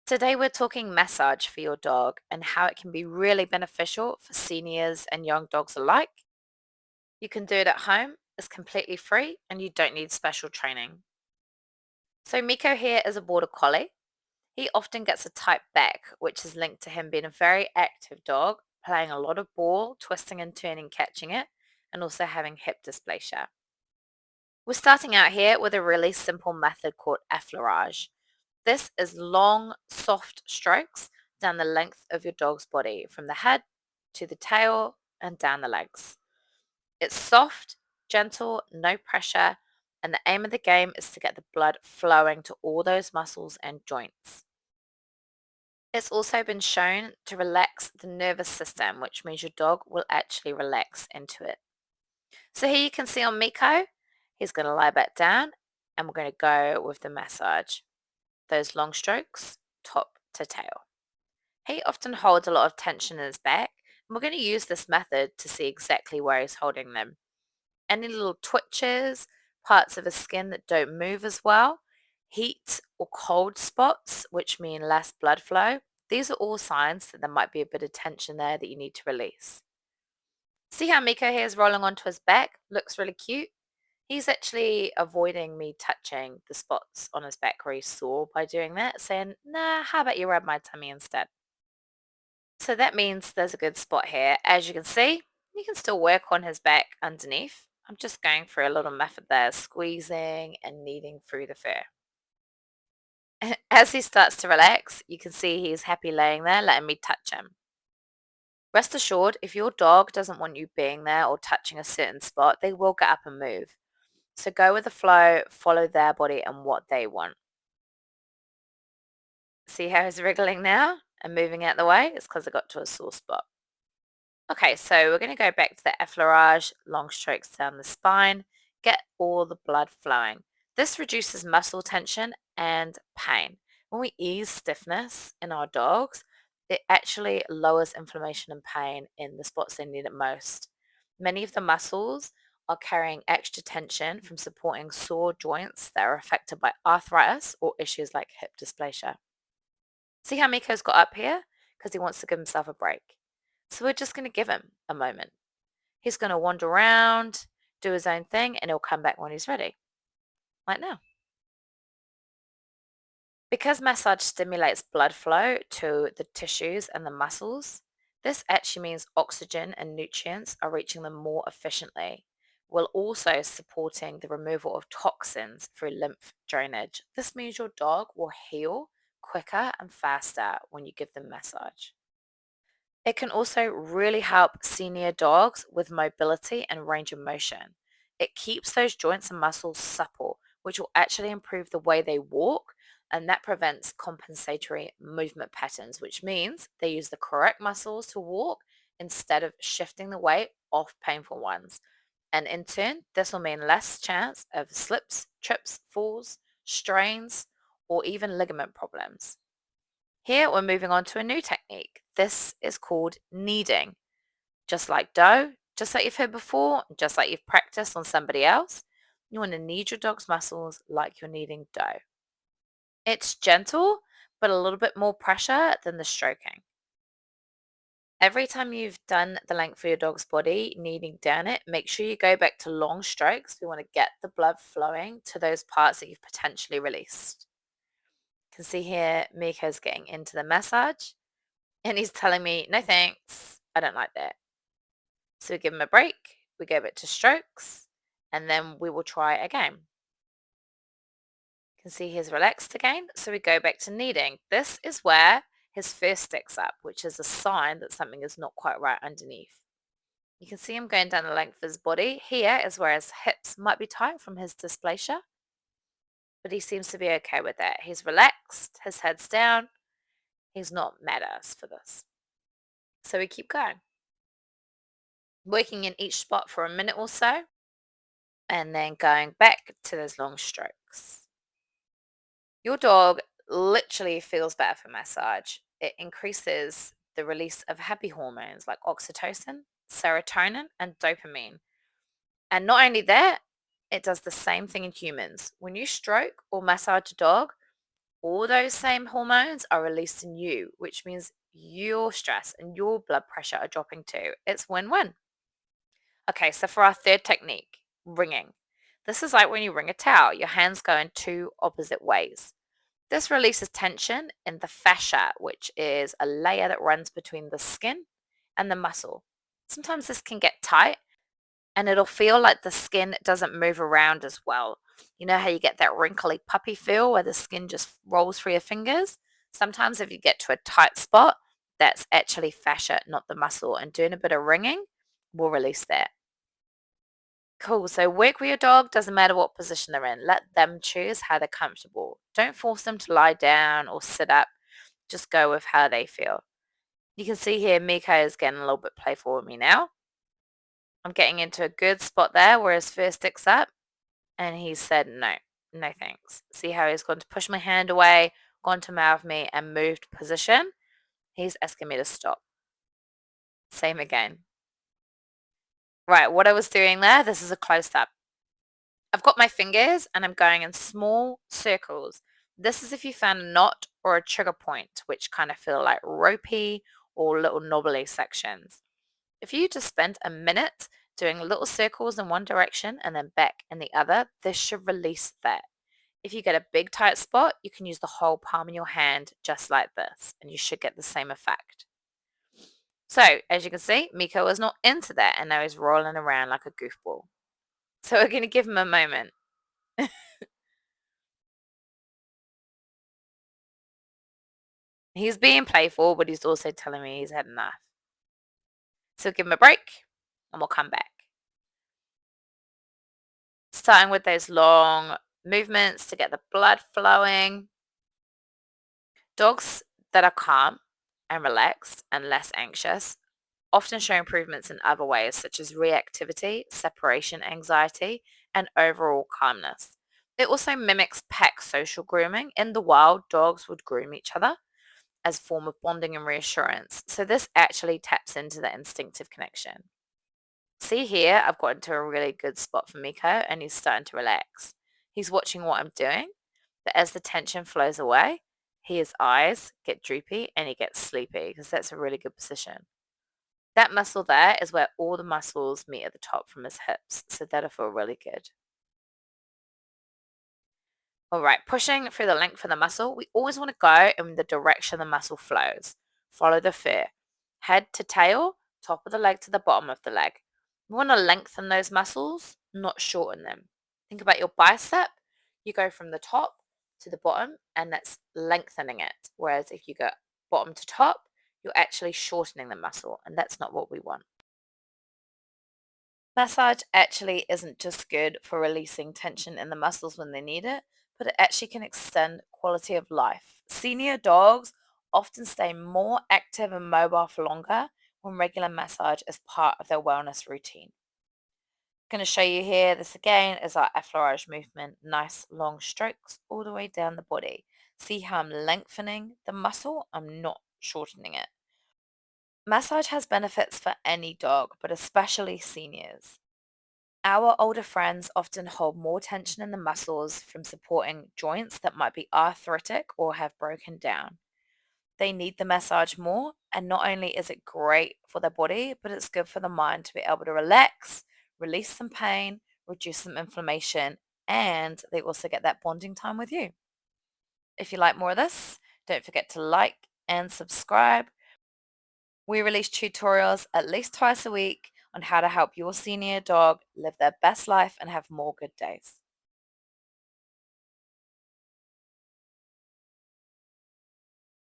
Today, we're talking massage for your dog and how it can be really beneficial for seniors and young dogs alike. You can do it at home, it's completely free, and you don't need special training. So, Miko here is a border collie. He often gets a tight back, which is linked to him being a very active dog, playing a lot of ball, twisting and turning, catching it, and also having hip dysplasia. We're starting out here with a really simple method called effleurage. This is long, soft strokes down the length of your dog's body, from the head to the tail and down the legs. It's soft, gentle, no pressure, and the aim of the game is to get the blood flowing to all those muscles and joints. It's also been shown to relax the nervous system, which means your dog will actually relax into it. So here you can see on Miko, he's going to lie back down and we're going to go with the massage. Those long strokes, top to tail. He often holds a lot of tension in his back, and we're going to use this method to see exactly where he's holding them. Any little twitches, parts of his skin that don't move as well, heat or cold spots, which mean less blood flow, these are all signs that there might be a bit of tension there that you need to release. See how Miko here is rolling onto his back? Looks really cute. He's actually avoiding me touching the spots on his back where he's sore by doing that, saying, nah, how about you rub my tummy instead? So that means there's a good spot here. As you can see, you can still work on his back underneath. I'm just going for a little method there, squeezing and kneading through the fur. As he starts to relax, you can see he's happy laying there, letting me touch him. Rest assured, if your dog doesn't want you being there or touching a certain spot, they will get up and move. So go with the flow, follow their body and what they want. See how he's wriggling now and moving out the way? It's because I got to a sore spot. Okay, so we're going to go back to the effleurage, long strokes down the spine, get all the blood flowing. This reduces muscle tension and pain. When we ease stiffness in our dogs, it actually lowers inflammation and pain in the spots they need it most. Many of the muscles are carrying extra tension from supporting sore joints that are affected by arthritis or issues like hip dysplasia. See how Miko's got up here? Because he wants to give himself a break. So we're just going to give him a moment. He's going to wander around, do his own thing, and he'll come back when he's ready, like now. Because massage stimulates blood flow to the tissues and the muscles, this actually means oxygen and nutrients are reaching them more efficiently, while also supporting the removal of toxins through lymph drainage. This means your dog will heal quicker and faster when you give them massage. It can also really help senior dogs with mobility and range of motion. It keeps those joints and muscles supple, which will actually improve the way they walk, and that prevents compensatory movement patterns, which means they use the correct muscles to walk instead of shifting the weight off painful ones. And in turn, this will mean less chance of slips, trips, falls, strains, or even ligament problems. Here we're moving on to a new technique. This is called kneading. Just like dough, just like you've heard before, just like you've practiced on somebody else, you want to knead your dog's muscles like you're kneading dough. It's gentle, but a little bit more pressure than the stroking. Every time you've done the length of your dog's body, kneading down it, make sure you go back to long strokes. We want to get the blood flowing to those parts that you've potentially released. You can see here, Miko's getting into the massage. And he's telling me, no thanks, I don't like that. So we give him a break, we go back to strokes, and then we will try again. You can see he's relaxed again, so we go back to kneading. This is where his fur sticks up, which is a sign that something is not quite right underneath. You can see him going down the length of his body. Here is where his hips might be tight from his dysplasia, but he seems to be okay with that. He's relaxed, his head's down, he's not mad at us for this. So we keep going, working in each spot for a minute or so, and then going back to those long strokes. Your dog literally feels better for massage. It increases the release of happy hormones like oxytocin, serotonin, and dopamine. And not only that, it does the same thing in humans. When you stroke or massage a dog, All those same hormones are released in you, which means your stress and your blood pressure are dropping too. It's win win. Okay, so for our third technique, ringing. This is like when you wring a towel, your hands go in two opposite ways. This releases tension in the fascia, which is a layer that runs between the skin and the muscle. Sometimes this can get tight and it'll feel like the skin doesn't move around as well. You know how you get that wrinkly puppy feel where the skin just rolls through your fingers? Sometimes if you get to a tight spot, that's actually fascia, not the muscle. And doing a bit of ringing will release that. Cool. So work with your dog, doesn't matter what position they're in. Let them choose how they're comfortable. Don't force them to lie down or sit up. Just go with how they feel. You can see here Miko is getting a little bit playful with me now. I'm getting into a good spot there where his fur sticks up, and he said no, no thanks. See how he's going to push my hand away, gone to mouth me, and moved position? He's asking me to stop. Same again. Right, what I was doing there, this is a close up. I've got my fingers and I'm going in small circles. This is if you found a knot or a trigger point, which kind of feel like ropey or little knobbly sections. If you just spend a minute doing little circles in one direction and then back in the other, this should release that. If you get a big tight spot, you can use the whole palm of your hand just like this, and you should get the same effect. So, as you can see, Miko was not into that and now he's rolling around like a goofball. So we're going to give him a moment. He's being playful, but he's also telling me he's had enough. So give him a break and we'll come back. Starting with those long movements to get the blood flowing. Dogs that are calm and relaxed and less anxious often show improvements in other ways, such as reactivity, separation anxiety, and overall calmness. It also mimics pack social grooming. In the wild, dogs would groom each other as a form of bonding and reassurance. So this actually taps into the instinctive connection. See here, I've got into a really good spot for Miko and he's starting to relax. He's watching what I'm doing, but as the tension flows away, his eyes get droopy and he gets sleepy because that's a really good position. That muscle there is where all the muscles meet at the top from his hips, so that'll feel really good. All right, pushing through the length of the muscle, we always want to go in the direction the muscle flows. Follow the fur. Head to tail, top of the leg to the bottom of the leg. We want to lengthen those muscles, not shorten them. Think about your bicep. You go from the top to the bottom, and that's lengthening it. Whereas if you go bottom to top, you're actually shortening the muscle, and that's not what we want. Massage actually isn't just good for releasing tension in the muscles when they need it, but it actually can extend quality of life. Senior dogs often stay more active and mobile for longer when regular massage is part of their wellness routine. Going to show you here, this again is our effleurage movement, nice long strokes all the way down the body. See how I'm lengthening the muscle? I'm not shortening it. Massage has benefits for any dog, but especially seniors. Our older friends often hold more tension in the muscles from supporting joints that might be arthritic or have broken down. They need the massage more, and not only is it great for their body, but it's good for the mind to be able to relax, release some pain, reduce some inflammation, and they also get that bonding time with you. If you like more of this, don't forget to like and subscribe. We release tutorials at least twice a week on how to help your senior dog live their best life and have more good days.